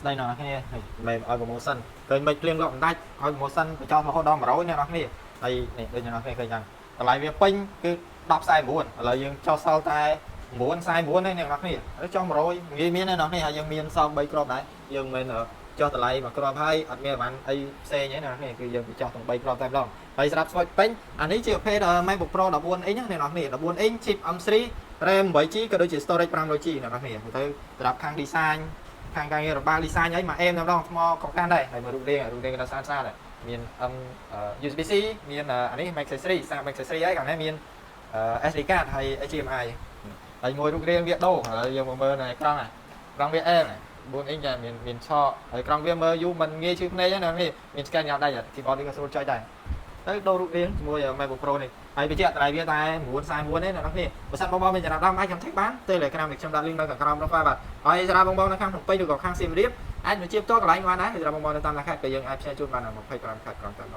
đây nó cái mềm ở một sân rồi mình liên lạc tay ở một sân cho nó đo mà rối nè nó cái đây đây nó cái rằng lại việc pin cứ đọc sai buồn là dương cho sau tay muốn sai muốn đấy nè nó cái nó cho mà rối nghi miên này nó này dương miên xong bay crop đấy dương mình ở cho từ lại mà crop hay ở miền bạn ai xe nhé nàyคือdương bị cho thằng bay crop tay đâu bay sắp xoay pin anh ấy chịu phê là máy bộ pro là buồn ấy nhá này nó này là buồn in chip âm sri RAM 7 GB ក៏ដូចជា storage 500 GB អ្នកនរគ្នាទៅសម្រាប់ខាង design ខាងការងាររបស់ design អីមកអេមតែម្ដងថ្មកកាន់ដែរហើយមើលរូបរាងក៏ស្អាតស្អាតដែរមាន USB-C មានអានេះ MagSafe សារ MagSafe អីខាងនេះមាន SD card ហើយ HDMI ហើយមួយរូបរាងវាដូរហើយយើងមកមើលនៅអេក្រង់ក្រង់វាអេម4 inch មានឆកហើយក្រង់វាមើលយូរមិនងាយឈឺភ្នែកណានេះមាន scan ញ៉ាំដៃ keyboard នេះក៏ស្រួលចុចដែរទៅដូររូបរាងជាមួយ MacBook Pro នេះហើយវាជាតម្លៃវាតែ949ទេអ្នកនរគ្នាបើសិនបងប្អូនមានចំណាប់អាចខ្ញុំថេកបាន Telegram នេះខ្ញុំដាក់ link នៅខាងក្រោម profile បាទហើយសម្រាប់បងប្អូននៅខាងភ្នំពេញឬក៏ខាងសៀមរាបអាចមកជាផ្ទាល់កន្លែងបានដែរសម្រាប់បងប្អូននៅតាមខេត្តក៏យើងអាចផ្សាយជូនបានដល់25ខេត្តក្រុងតាម